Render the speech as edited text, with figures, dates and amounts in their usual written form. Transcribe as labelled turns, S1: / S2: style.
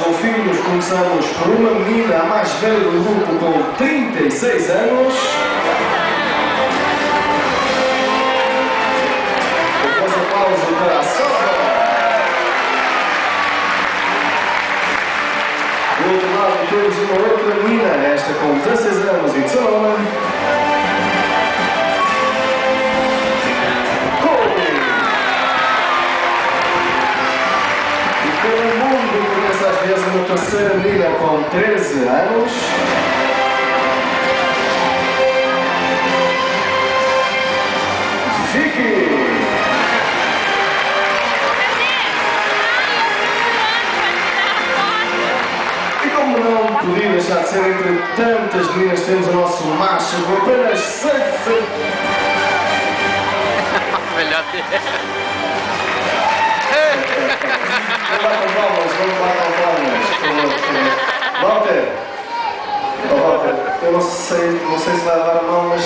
S1: ou filhos, começamos por uma menina, a mais velha do grupo, com 36 anos. Depois aplauso para a Sogra. Do outro lado temos uma outra menina, esta com 16 anos e de seu nome. Todo mundo conhece às vezes uma terceira menina com 13 anos. Vicky! E como não podia deixar de ser entre tantas meninas, temos o nosso macho com apenas 6 anos. Não batam palmas. Walter, eu não sei se vai dar a mão, mas